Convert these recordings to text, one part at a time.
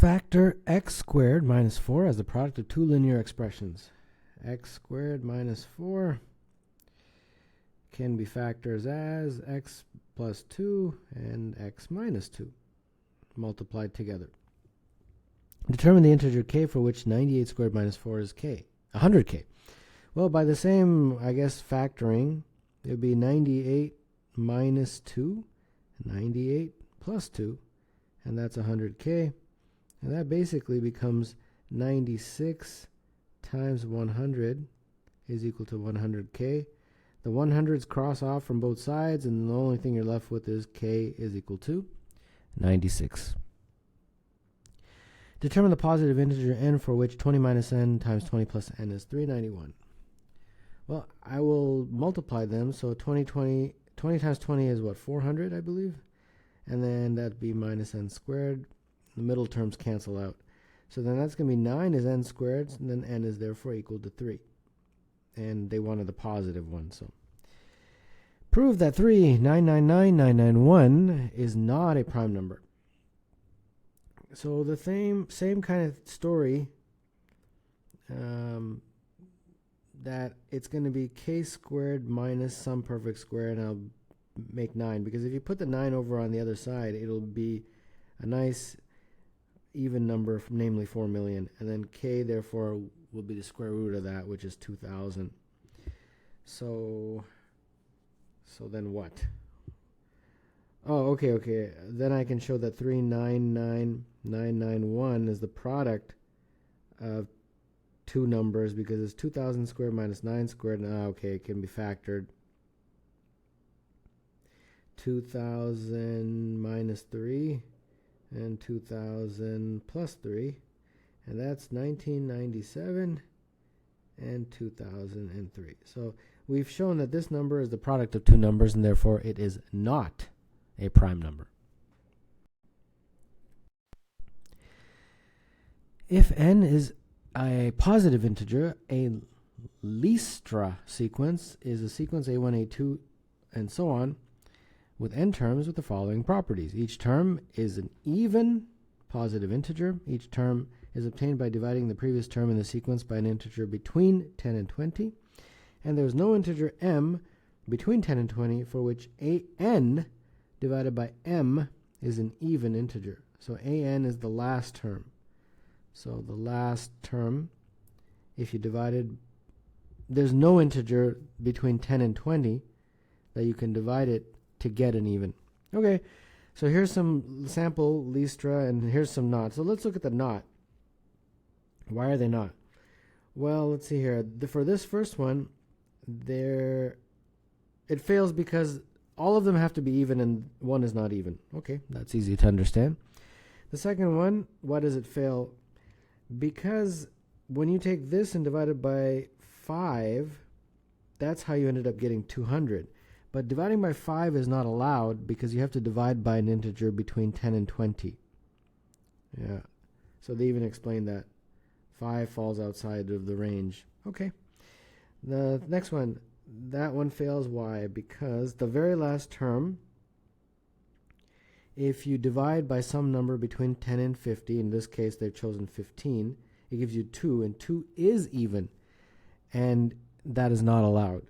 factor x squared minus 4 as the product of two linear expressions. X squared minus 4 can be factors as x plus 2 and x minus 2 multiplied together. Determine the integer k for which 98 squared minus 4 is k, 100k. Well, by the same, I guess, factoring, it would be 98 minus 2, 98 plus 2, and that's 100k. And that basically becomes 96 times 100 is equal to 100k. The 100s cross off from both sides, and the only thing you're left with is k is equal to 96. Determine the positive integer n for which 20 minus n times 20 plus n is 391. Well, I will multiply them. So 20 times 20 is what, 400, I believe? And then that'd be minus n squared. The middle terms cancel out. So then that's going to be 9 is n squared, and then n is therefore equal to 3. And they wanted the positive one, so. Prove that 3,999,991 is not a prime number. So the same kind of story, that it's going to be k squared minus some perfect square, and I'll make 9. Because if you put the 9 over on the other side, it'll be a nice even number, namely 4 million, and then k therefore will be the square root of that, which is 2,000. So then what? Oh, okay. Then I can show that 399,991 is the product of two numbers, because it's 2,000 squared minus 9 squared. Okay, it can be factored. 2,000 minus 3 and 2,000 plus 3, and that's 1997 and 2003. So we've shown that this number is the product of two numbers, and therefore it is not a prime number. If n is a positive integer, a Listra sequence is a sequence A1, A2, and so on, with n terms with the following properties. Each term is an even positive integer. Each term is obtained by dividing the previous term in the sequence by an integer between 10 and 20. And there's no integer m between 10 and 20 for which an divided by m is an even integer. So an is the last term. So the last term, if you divided, there's no integer between 10 and 20 that you can divide it to get an even. Okay, so here's some sample Listra, and here's some not. So let's look at the not. Why are they not? Well, let's see here. For this first one, it fails because all of them have to be even and one is not even. Okay, that's easy to understand. The second one, why does it fail? Because when you take this and divide it by 5, that's how you ended up getting 200. But dividing by 5 is not allowed because you have to divide by an integer between 10 and 20. Yeah, so they even explained that 5 falls outside of the range. Okay, the next one, that one fails. Why? Because the very last term, if you divide by some number between 10 and 50, in this case they've chosen 15, it gives you 2, and 2 is even, and that is not allowed.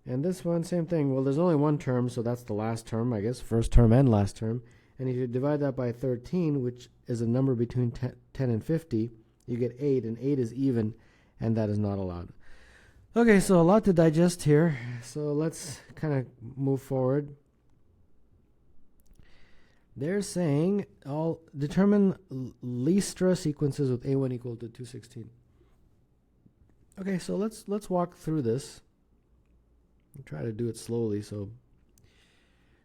And this one, same thing. Well, there's only one term, so that's the last term, I guess, first term and last term. And if you divide that by 13, which is a number between 10 and 50, you get 8, and 8 is even, and that is not allowed. Okay, so a lot to digest here, so let's kind of move forward. They're saying determine Listra sequences with A1 equal to 216. Okay, so let's walk through this. I'll try to do it slowly. So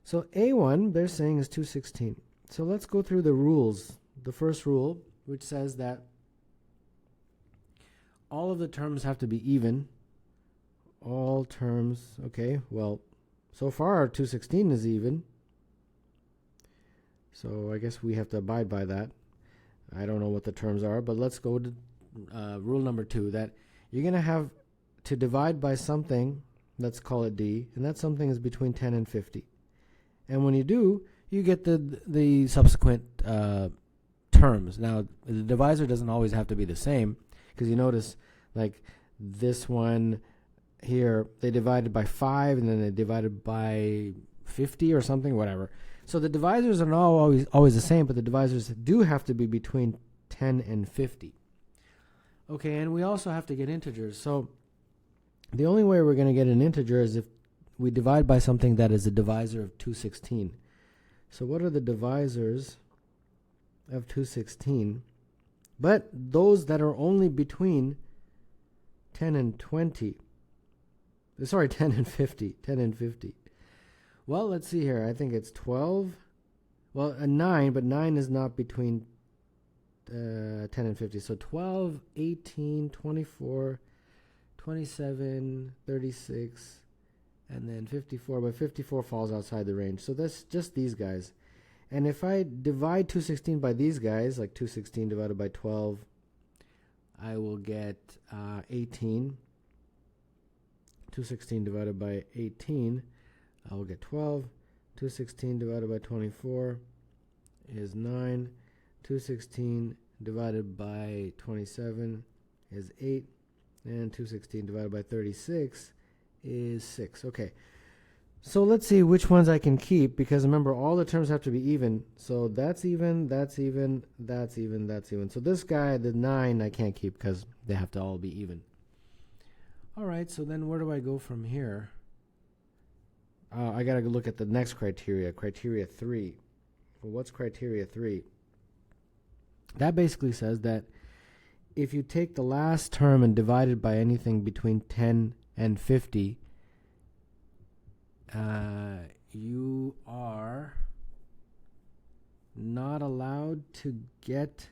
A1, they're saying, is 216. So let's go through the rules. The first rule, which says that all of the terms have to be even. All terms, okay, well, so far 216 is even. So I guess we have to abide by that. I don't know what the terms are, but let's go to rule number 2, that you're going to have to divide by something, let's call it D, and that something is between 10 and 50. And when you do, you get the subsequent terms. Now, the divisor doesn't always have to be the same, because you notice, like, this one here, they divided by 5, and then they divided by 50 or something, whatever. So the divisors are not always the same, but the divisors do have to be between 10 and 50. Okay, and we also have to get integers. So the only way we're going to get an integer is if we divide by something that is a divisor of 216. So what are the divisors of 216? But those that are only between 10 and 20. Sorry, 10 and 50. 10 and 50. Well, let's see here. I think it's 12. Well, a 9, but 9 is not between 10 and 50. So 12, 18, 24, 27, 36, and then 54. But 54 falls outside the range. So that's just these guys. And if I divide 216 by these guys, like 216 divided by 12, I will get 18. 216 divided by 18, I will get 12. 216 divided by 24 is 9. 216 divided by 27 is 8. And 216 divided by 36 is 6. Okay. So let's see which ones I can keep, because remember, all the terms have to be even. So that's even, that's even, that's even, that's even. So this guy, the 9, I can't keep because they have to all be even. All right, so then where do I go from here? I got to look at the next criteria, criteria 3. Well, what's criteria 3? That basically says that if you take the last term and divide it by anything between 10 and 50, you are not allowed to get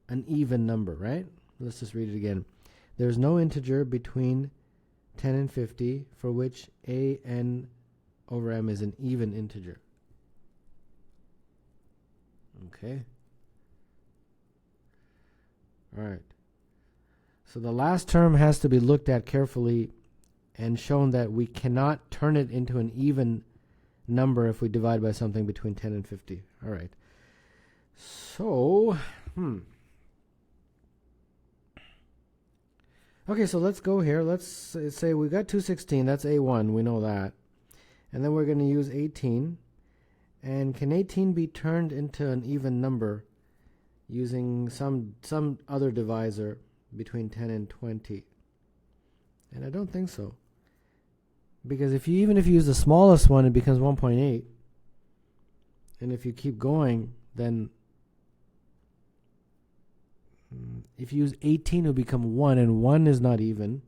an even number, right? Let's just read it again. There's no integer between 10 and 50 for which a(n) over m is an even integer. Okay. All right. So the last term has to be looked at carefully and shown that we cannot turn it into an even number if we divide by something between 10 and 50. All right. So, okay, so let's go here. Let's say we got 216. That's A1. We know that. And then we're going to use 18. And can 18 be turned into an even number using some other divisor between 10 and 20? And I don't think so. Because even if you use the smallest one, it becomes 1.8. And if you keep going, then if you use 18, it will become 1, and 1 is not even.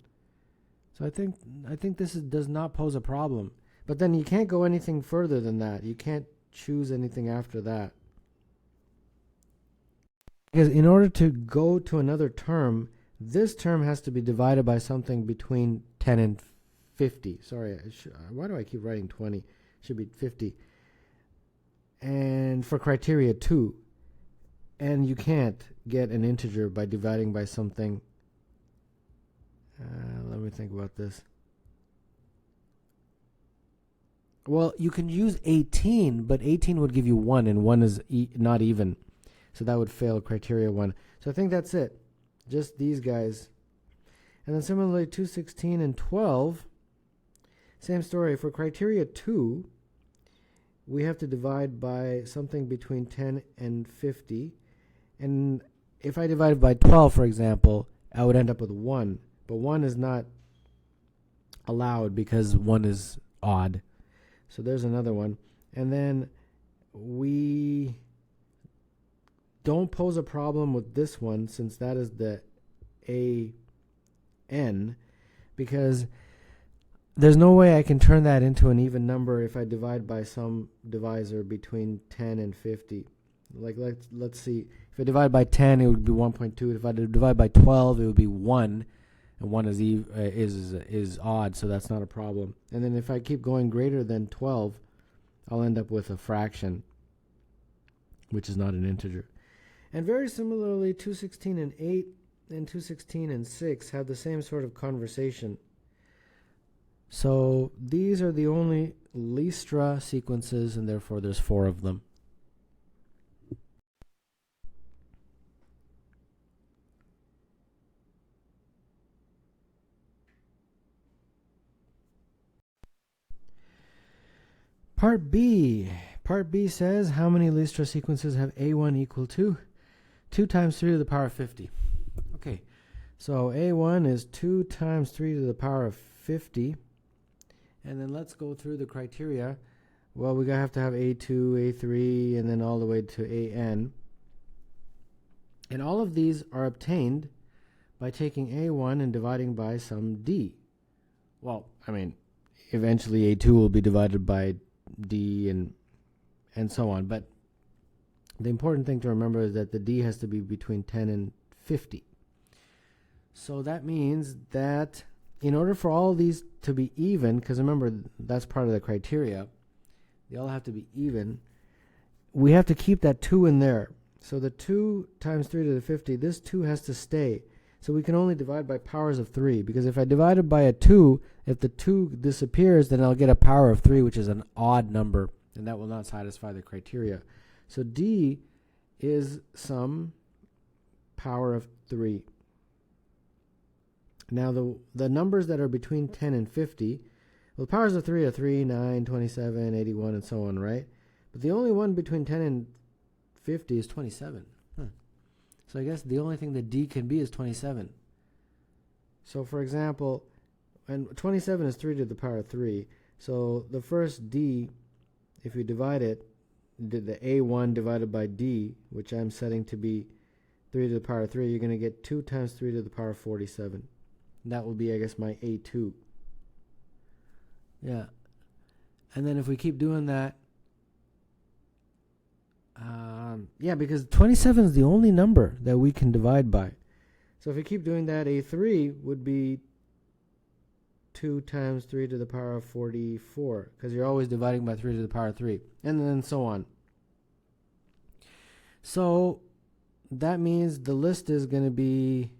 So I think this does not pose a problem. But then you can't go anything further than that. You can't choose anything after that. Because in order to go to another term, this term has to be divided by something between 10 and 50. Sorry, why do I keep writing 20? It should be 50. And for criteria 2, and you can't get an integer by dividing by something. Let me think about this. Well, you can use 18, but 18 would give you 1, and 1 is not even. So that would fail criteria 1. So I think that's it. Just these guys. And then similarly, 216 and 12. Same story. For criteria 2, we have to divide by something between 10 and 50. And if I divided by 12, for example, I would end up with 1. But 1 is not allowed because 1 is odd. So there's another one. And then we don't pose a problem with this one, since that is the a(n), because there's no way I can turn that into an even number if I divide by some divisor between 10 and 50. Like let's see. If I divide by 10, it would be 1.2. If I divide by 12, it would be 1, and 1 is odd, so that's not a problem. And then if I keep going greater than 12, I'll end up with a fraction, which is not an integer. And very similarly, 216 and 8 and 216 and 6 have the same sort of conversation. So these are the only Listra sequences, and therefore there's 4 of them. Part B. Part B says how many Listra sequences have A1 equal to 2 times 3 to the power of 50. Okay, so A1 is 2 times 3 to the power of 50. And then let's go through the criteria. Well, we have to have A2, A3, and then all the way to AN. And all of these are obtained by taking A1 and dividing by some D. Well, I mean, eventually A2 will be divided by D and so on. But the important thing to remember is that the D has to be between 10 and 50. So that means that in order for all these to be even, because remember, that's part of the criteria, they all have to be even, we have to keep that 2 in there. So the 2 times 3 to the 50, this 2 has to stay. So we can only divide by powers of 3, because if I divide it by a 2, if the 2 disappears, then I'll get a power of 3, which is an odd number, and that will not satisfy the criteria. So D is some power of 3. Now the numbers that are between 10 and 50, well, the powers of 3 are 3, 9, 27, 81, and so on, right? But the only one between 10 and 50 is 27. So I guess the only thing that D can be is 27. So for example, and 27 is 3 to the power of 3. So the first D, if you divide it, the A1 divided by D, which I'm setting to be 3 to the power of 3, you're going to get 2 times 3 to the power of 47. That will be, I guess, my A2. Yeah. And then if we keep doing that, yeah, because 27 is the only number that we can divide by. So if we keep doing that, A3 would be 2 times 3 to the power of 44, because you're always dividing by 3 to the power of 3, and then so on. So that means the list is going to be,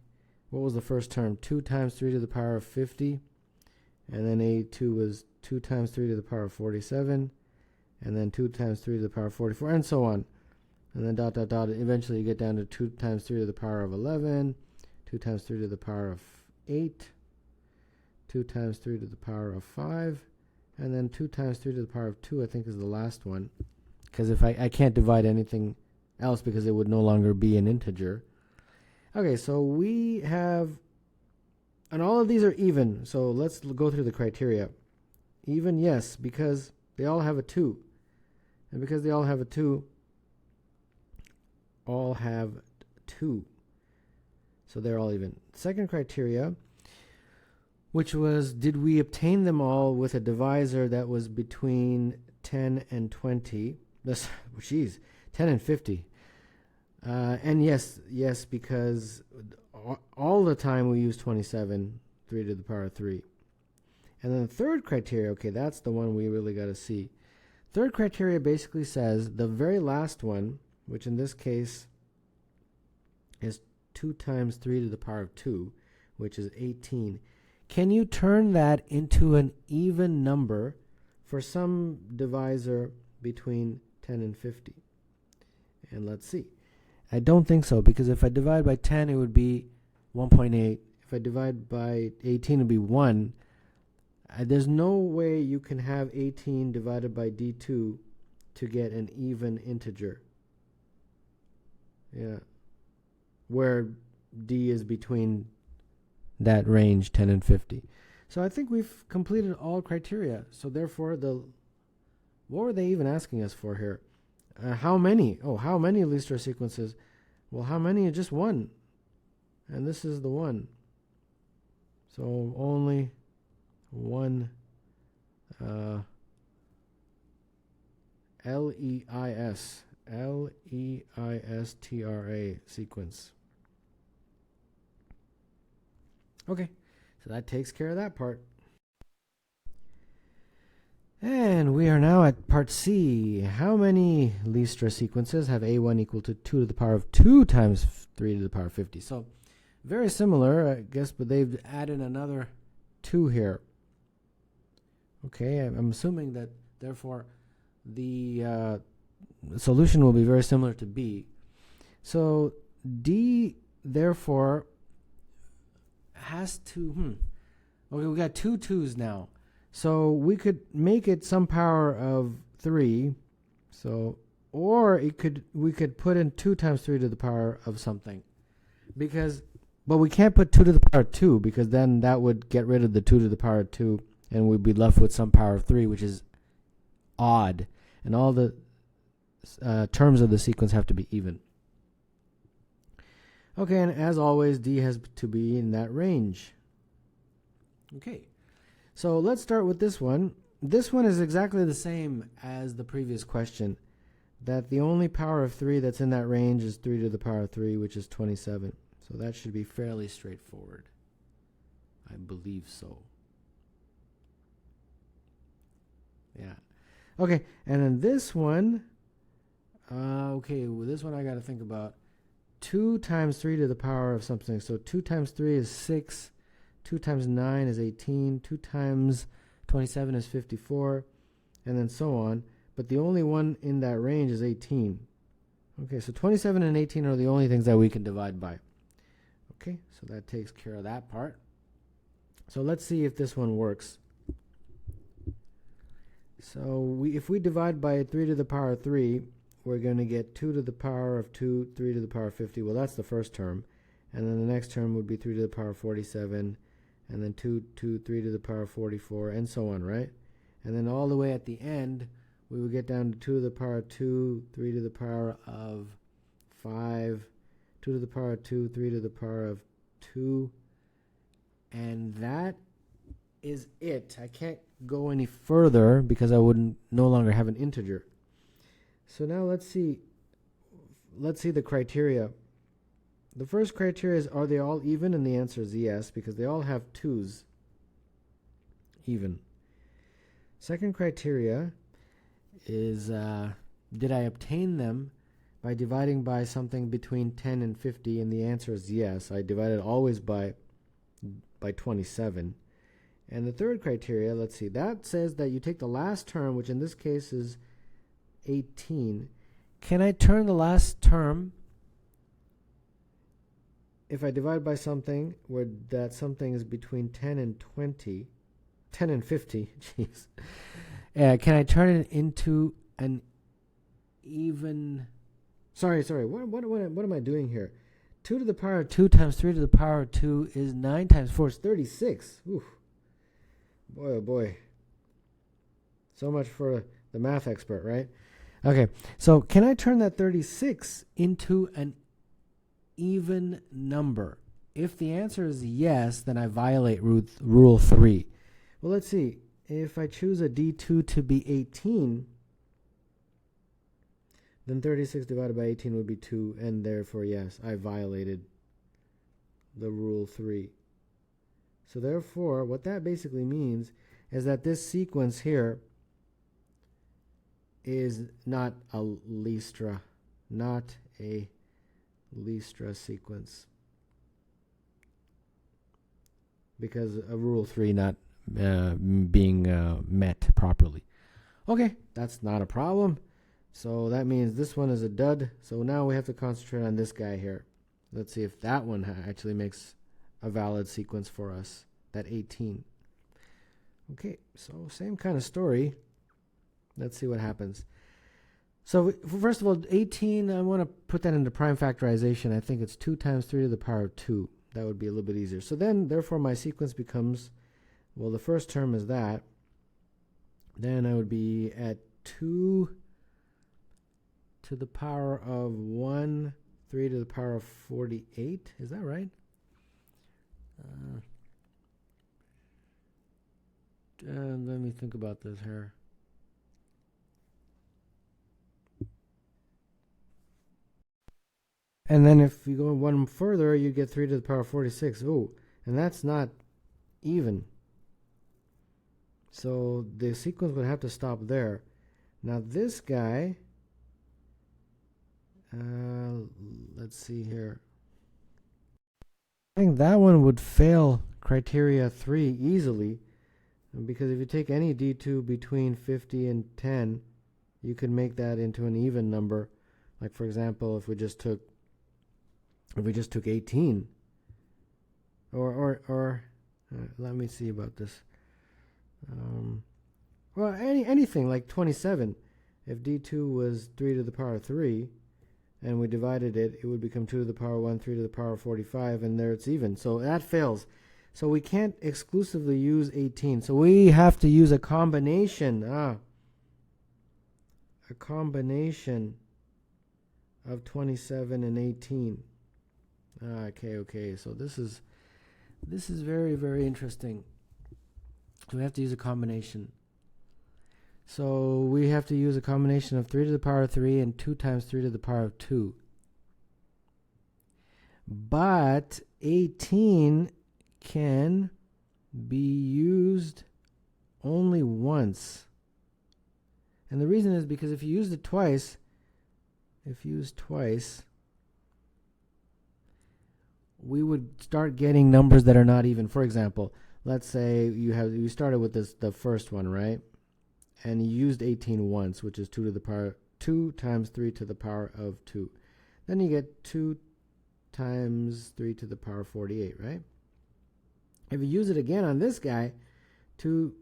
what was the first term? 2 times 3 to the power of 50, and then A2 was 2 times 3 to the power of 47, and then 2 times 3 to the power of 44, and so on. And then dot, dot, dot. Eventually you get down to 2 times 3 to the power of 11, 2 times 3 to the power of 8, 2 times 3 to the power of 5, and then 2 times 3 to the power of 2, I think, is the last one. Because if I can't divide anything else because it would no longer be an integer. Okay, so we have, and all of these are even. So let's go through the criteria. Even, yes, because they all have a 2. And because they all have a 2, all have 2. So they're all even. Second criteria, which was, did we obtain them all with a divisor that was between 10 and 20? This, geez, 10 and 50. And yes, because all the time we use 27, 3 to the power of 3. And then the third criteria, okay, that's the one we really got to see. Third criteria basically says the very last one, which in this case is 2 times 3 to the power of 2, which is 18. Can you turn that into an even number for some divisor between 10 and 50? And let's see. I don't think so, because if I divide by 10, it would be 1.8. If I divide by 18, it would be 1. There's no way you can have 18 divided by D2 to get an even integer. Yeah. Where D is between that range, 10 and 50. So I think we've completed all criteria. So therefore, what were they even asking us for here? How many? Oh, how many Listra sequences? Well, how many? Just one. And this is the one. So only one Leistra sequence. Okay, so that takes care of that part. And we are now at part C. How many Listra sequences have A1 equal to 2 to the power of 2 times 3 to the power of 50? So very similar, I guess, but they've added another 2 here. Okay, I'm assuming that, therefore, the solution will be very similar to B. So D, therefore, has to, okay, we got 2 2's now. So we could make it some power of 3. So, or we could put in 2 times 3 to the power of something. But we can't put 2 to the power of 2, because then that would get rid of the 2 to the power of 2, and we'd be left with some power of 3, which is odd. And all the terms of the sequence have to be even. Okay, and as always, D has to be in that range. Okay, so let's start with this one. This one is exactly the same as the previous question, that the only power of 3 that's in that range is 3 to the power of 3, which is 27. So that should be fairly straightforward. I believe so. Yeah. Okay, and then this one, this one I got to think about. 2 times 3 to the power of something. So 2 times 3 is 6. 2 times 9 is 18. 2 times 27 is 54. And then so on. But the only one in that range is 18. Okay, so 27 and 18 are the only things that we can divide by. Okay, so that takes care of that part. So let's see if this one works. So if we divide by 3 to the power of 3, we're going to get 2 to the power of 2, 3 to the power of 50. Well, that's the first term. And then the next term would be 3 to the power of 47, and then 3 to the power of 44, and so on, right? And then all the way at the end, we would get down to 2 to the power of 2, 3 to the power of 5, 2 to the power of 2, 3 to the power of 2. And that is it. I can't go any further because I wouldn't no longer have an integer. So now let's see the criteria. The first criteria is, are they all even? And the answer is yes, because they all have 2's even. Second criteria is, did I obtain them by dividing by something between 10 and 50? And the answer is yes. I divided always by 27. And the third criteria, let's see, that says that you take the last term, which in this case is 18. Can I turn the last term, if I divide by something where that something is between 10 and 20, 10 and 50, jeez, can I turn it into an even, sorry, what am I doing here? 2 to the power of 2 times 3 to the power of 2 is 9 times 4 is 36. Oof. Boy, oh boy. So much for the math expert, right? Okay, so can I turn that 36 into an even number? If the answer is yes, then I violate rule 3. Well, let's see. If I choose a D2 to be 18, then 36 divided by 18 would be 2, and therefore, yes, I violated the rule 3. So therefore, what that basically means is that this sequence here is not a Listra, sequence, because of rule 3 not being met properly. Okay, that's not a problem. So that means this one is a dud. So now we have to concentrate on this guy here. Let's see if that one actually makes a valid sequence for us, that 18. Okay, so same kind of story. Let's see what happens. So first of all, 18, I want to put that into prime factorization. I think it's 2 times 3 to the power of 2. That would be a little bit easier. So then, therefore, my sequence becomes, well, the first term is that. Then I would be at 2 to the power of 1, 3 to the power of 48. Is that right? Let me think about this here. And then if you go one further, you get 3 to the power of 46. Oh, and that's not even. So the sequence would have to stop there. Now this guy, let's see here. I think that one would fail criteria 3 easily, because if you take any D2 between 50 and 10, you could make that into an even number. Like, for example, if we just took 18, or let me see about this. Well, anything like 27. if d2 was 3 to the power 3, and we divided it, it would become 2 to the power 1, 3 to the power 45, and there it's even. So that fails. So we can't exclusively use 18. So we have to use a combination. A combination of 27 and 18. Okay. So this is very, very interesting. So we have to use a combination. So we have to use a combination of 3 to the power 3 and 2 times 3 to the power of 2. But 18 can be used only once. And the reason is because if you used it twice, we would start getting numbers that are not even. For example, let's say you started with the first one, right? And you used 18 once, which is 2 to the power 2 times 3 to the power of 2. Then you get 2 times 3 to the power 48, right? If you use it again on this guy, 2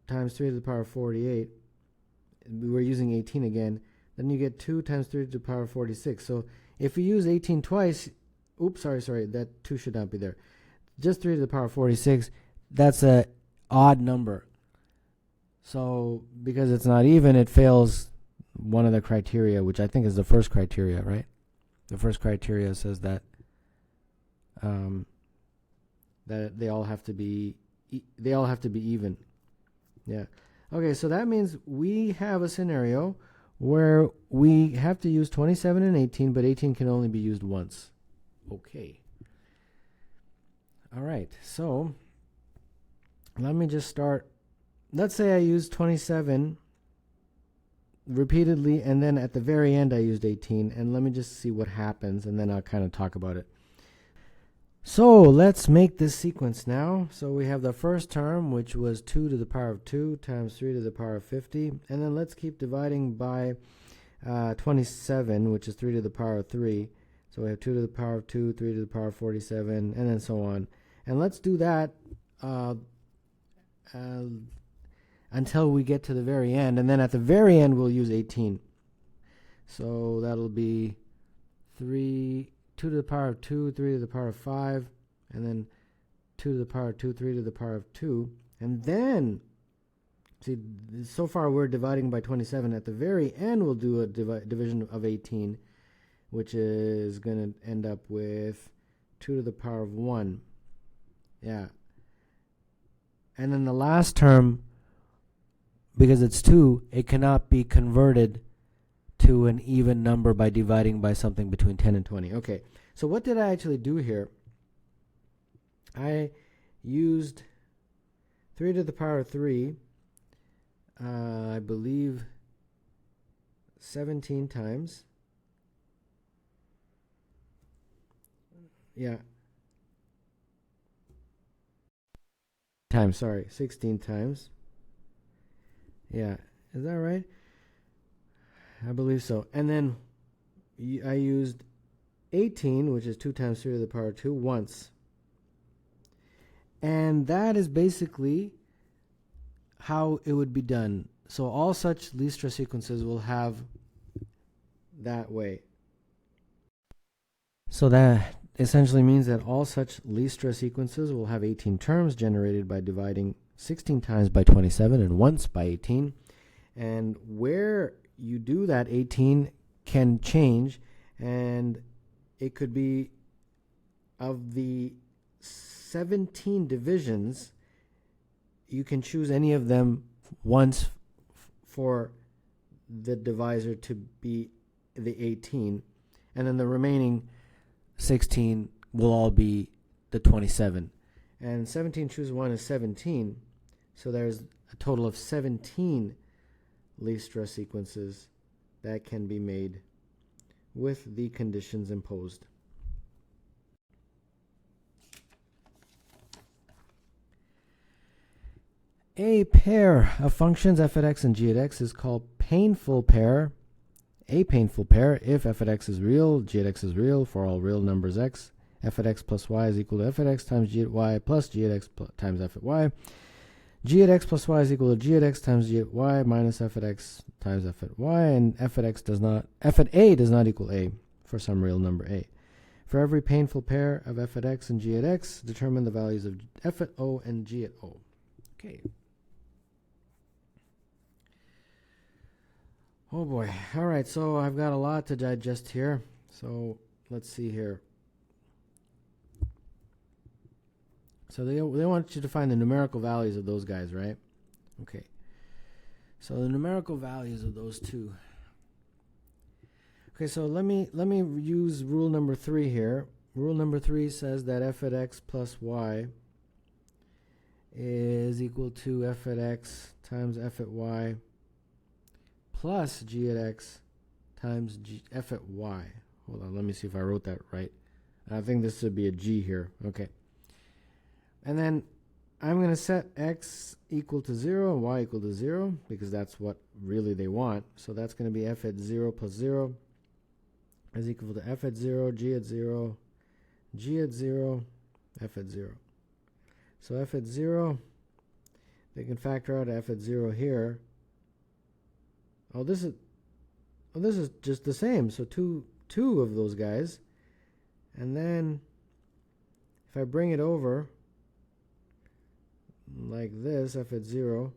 times 3 to the power 48, we're using 18 again, then you get 2 times 3 to the power 46. So if you use 18 twice, oops, sorry, that 2 should not be there. Just 3 to the power 46, that's a odd number. So because it's not even, it fails one of the criteria, which I think is the first criteria, right? The first criteria says that that they all have to be even. Yeah. Okay, so that means we have a scenario where we have to use 27 and 18, but 18 can only be used once. Okay. All right. So let me just start. Let's say I used 27 repeatedly, and then at the very end I used 18, and let me just see what happens, and then I'll kind of talk about it. So let's make this sequence now. So we have the first term, which was 2 to the power of 2 times 3 to the power of 50, and then let's keep dividing by 27, which is 3 to the power of 3. So we have 2 to the power of 2, 3 to the power of 47, and then so on. And let's do that until we get to the very end, and then at the very end we'll use 18. So that'll be 2 to the power of 2, 3 to the power of 5, and then 2 to the power of 2, 3 to the power of 2. And then, see, so far we're dividing by 27. At the very end we'll do a division of 18, which is going to end up with 2 to the power of 1. Yeah. And then the last term, because it's 2, it cannot be converted to an even number by dividing by something between 10 and 20. Okay, so what did I actually do here? I used 3 to the power of 3, I believe 17 times. Yeah. 16 times. Yeah, is that right? I believe so. And then I used 18, which is 2 times 3 to the power of 2, once. And that is basically how it would be done. So all such Listra sequences will have that way. So that essentially means that all such Listra sequences will have 18 terms generated by dividing 16 times by 27 and once by 18. And where you do that, 18 can change, and it could be of the 17 divisions, you can choose any of them once for the divisor to be the 18, and then the remaining 16 will all be the 27. And 17 choose 1 is 17, so there's a total of 17 Listra sequences that can be made with the conditions imposed. A pair of functions f at x and g at x is called painful pair. A painful pair if f at x is real, g at x is real for all real numbers x. F at x plus y is equal to f at x times g at y plus g at x times f at y. g at x plus y is equal to g at x times g at y minus f at x times f at y, and f at a does not equal a for some real number a. For every painful pair of f at x and g at x, determine the values of f at o and g at o. Okay. Oh boy. All right, so I've got a lot to digest here. So let's see here. So they want you to find the numerical values of those guys, right? Okay. So the numerical values of those two. Okay, so let me use rule number 3 here. Rule number 3 says that f at x plus y is equal to f at x times f at y plus g at x times f at y. Hold on, let me see if I wrote that right. I think this should be a g here. Okay. And then I'm going to set x equal to 0 and y equal to 0 because that's what really they want. So that's going to be f at 0 plus 0 is equal to f at 0, g at 0, g at 0, f at 0. So f at 0, they can factor out f at 0 here. Oh, this is just the same. So two of those guys. And then if I bring it over like this, f at 0,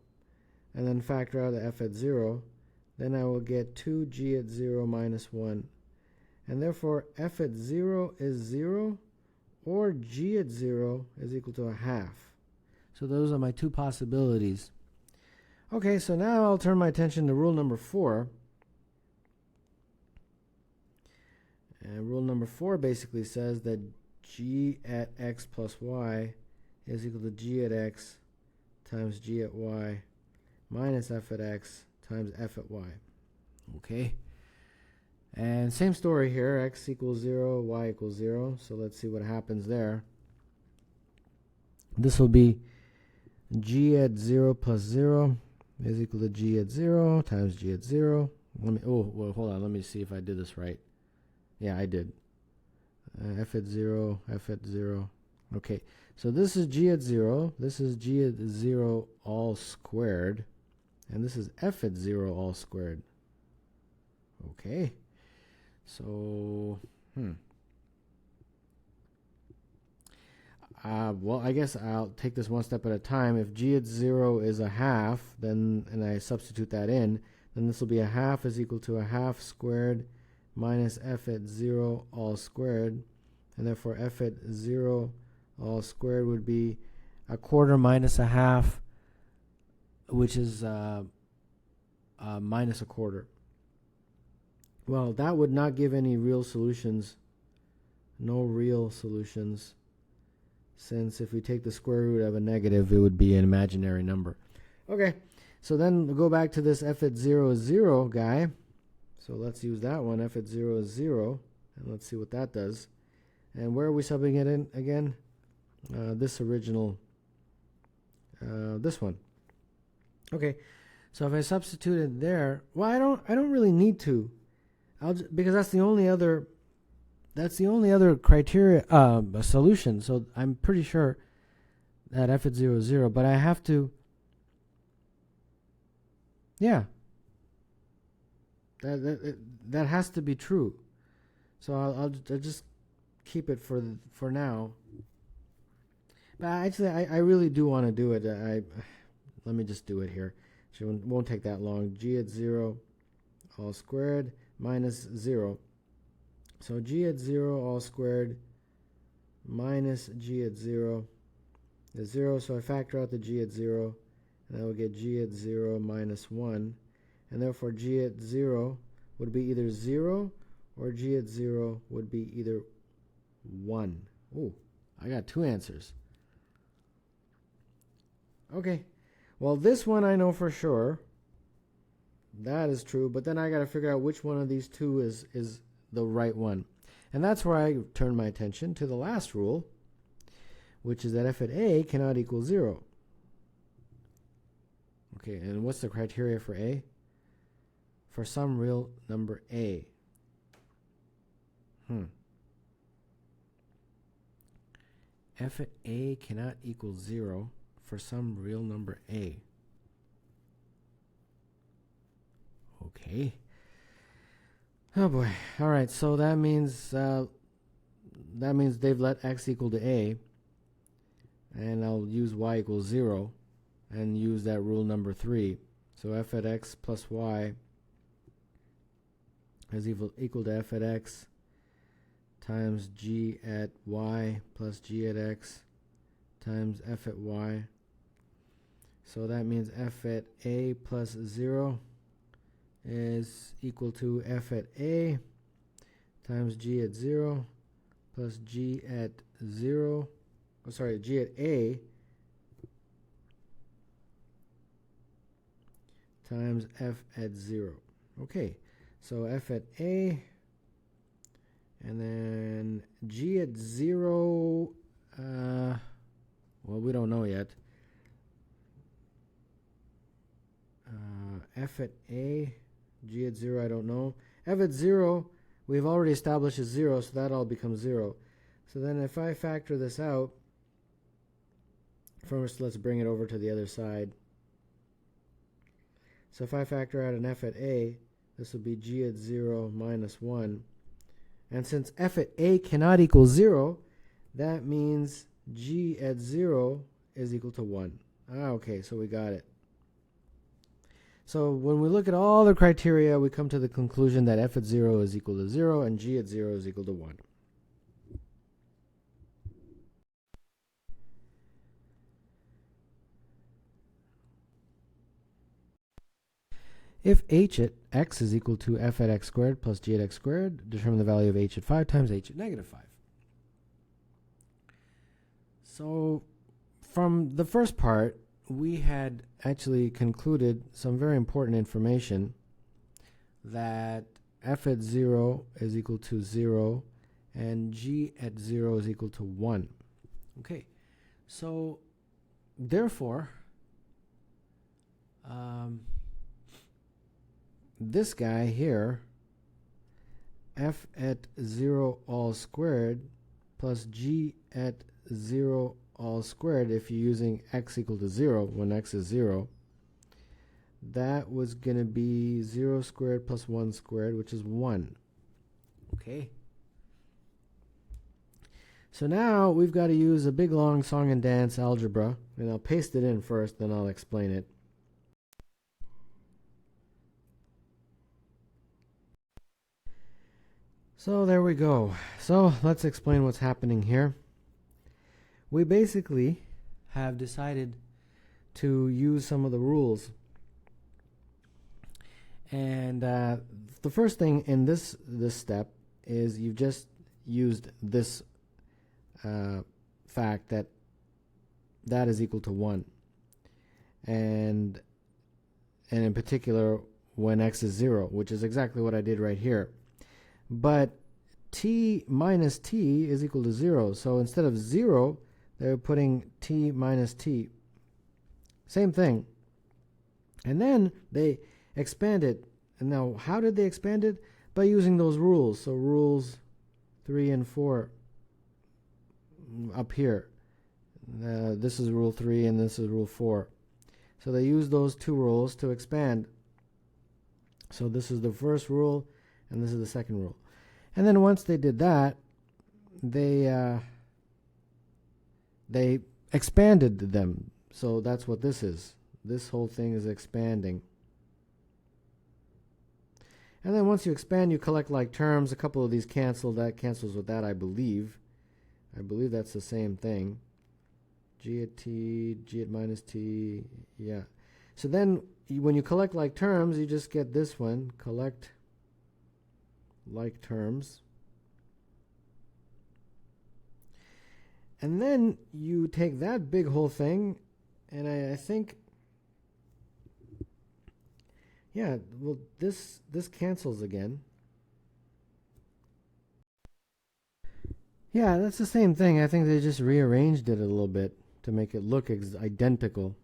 and then factor out the f at 0, then I will get 2g at 0 minus 1. And therefore, f at 0 is 0, or g at 0 is equal to a half. So those are my two possibilities. Okay, so now I'll turn my attention to rule number 4. And rule number 4 basically says that g at x plus y is equal to g at x times g at y minus f at x times f at y. Okay. And same story here, x equals 0, y equals 0. So let's see what happens there. This will be g at 0 plus 0 is equal to g at 0 times g at 0. Well, hold on, let me see if I did this right. Yeah, I did. F at 0, f at 0. Okay, so this is g at 0, this is g at 0 all squared, and this is f at 0 all squared. Okay, so, well, I guess I'll take this one step at a time. If g at 0 is a half, then, and I substitute that in, then this will be a half is equal to a half squared minus f at 0 all squared, and therefore f at 0 all squared would be a quarter minus a half, which is minus a quarter. Well, that would not give any real solutions, no real solutions, since if we take the square root of a negative, it would be an imaginary number. Okay, so then we'll go back to this f at 0 is 0 guy. So let's use that one, f at 0 is 0, and let's see what that does. And where are we subbing it in again? This original, this one. Okay, so if I substitute it there, well, I don't really need to, because that's the only other criteria solution. So I'm pretty sure that f at 0 is 0, but I have to, yeah. That has to be true. So I'll just keep it for now. But actually, I really do want to do it. Let me just do it here. It won't take that long. G at 0 all squared minus 0. So g at 0 all squared minus g at 0 is 0. So I factor out the g at 0, and I will get g at 0 minus 1. And therefore g at 0 would be either 0 or g at 0 would be either 1. Oh, I got two answers. Okay, well, this one I know for sure. That is true, but then I got to figure out which one of these two is the right one. And that's where I turn my attention to the last rule, which is that f at a cannot equal 0. Okay, and what's the criteria for a? For some real number a. F at a cannot equal 0 for some real number a. Okay. Oh boy. All right. So that means they've let x equal to a, and I'll use y equals 0, and use that rule number 3. So f at x plus y is equal to f at x times g at y plus g at x times f at y. So that means f at a plus 0 is equal to f at a times g at 0 plus g at 0, g at a times f at 0. Okay, so f at a, and then g at 0, well, we don't know yet. F at a, g at 0, I don't know. F at 0, we've already established is 0, so that all becomes 0. So then if I factor this out, first let's bring it over to the other side. So if I factor out an f at a, this will be g at 0 minus 1. And since f at a cannot equal 0, that means g at 0 is equal to 1. Okay, so we got it. So when we look at all the criteria, we come to the conclusion that f at 0 is equal to 0 and g at 0 is equal to 1. If h at x is equal to f at x squared plus g at x squared, determine the value of h at 5 times h at negative 5. So from the first part, we had actually concluded some very important information, that f at 0 is equal to 0 and g at 0 is equal to 1. Okay, so therefore, this guy here, f at 0 all squared plus g at 0 all squared, if you're using x equal to 0 when x is 0, that was going to be 0 squared plus 1 squared, which is 1. Okay. So now we've got to use a big long song and dance algebra, and I'll paste it in first, then I'll explain it. So there we go. So let's explain what's happening here. We basically have decided to use some of the rules. And the first thing in this step is you've just used this fact that is equal to 1. And in particular, when x is 0, which is exactly what I did right here. But t minus t is equal to 0. So instead of 0, they're putting t minus t. Same thing. And then they expand it. And now, how did they expand it? By using those rules. So rules 3 and 4 up here. This is rule 3 and this is rule 4. So they use those two rules to expand. So this is the first rule and this is the second rule. And then once they did that, they expanded them. So that's what this is. This whole thing is expanding. And then once you expand, you collect like terms. A couple of these cancel. That cancels with that, I believe. I believe that's the same thing. G at t, g at minus t, yeah. So then when you collect like terms, you just get this one, collect like terms. And then you take that big whole thing, and I think, yeah, well, this cancels again. Yeah, that's the same thing. I think they just rearranged it a little bit to make it look identical.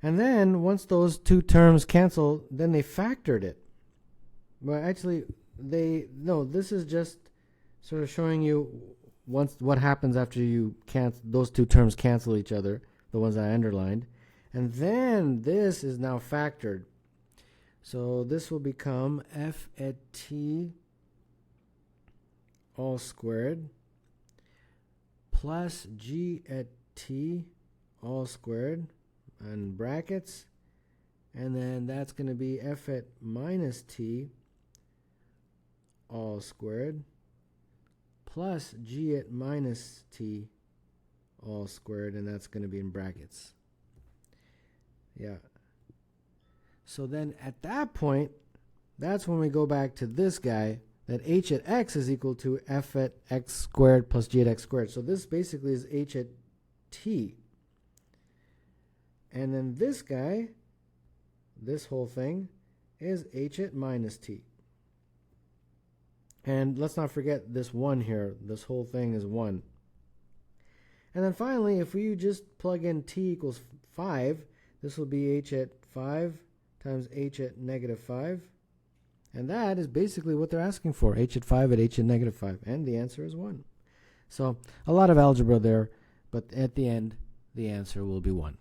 And then once those two terms cancel, then they factored it. But actually, this is just sort of showing you what happens after you those two terms cancel each other. the ones that I underlined. And then this is now factored. So this will become f at t all squared plus g at t all squared in brackets. And then that's going to be f at minus t all squared plus g at minus t all squared, and that's going to be in brackets. Yeah. So then at that point, that's when we go back to this guy, that h at x is equal to f at x squared plus g at x squared. So this basically is h at t. And then this guy, this whole thing, is h at minus t. And let's not forget this 1 here. This whole thing is 1. And then finally, if we just plug in t equals 5, this will be h at 5 times h at negative 5. And that is basically what they're asking for, h at 5 at h at negative 5. And the answer is 1. So a lot of algebra there, but at the end, the answer will be 1.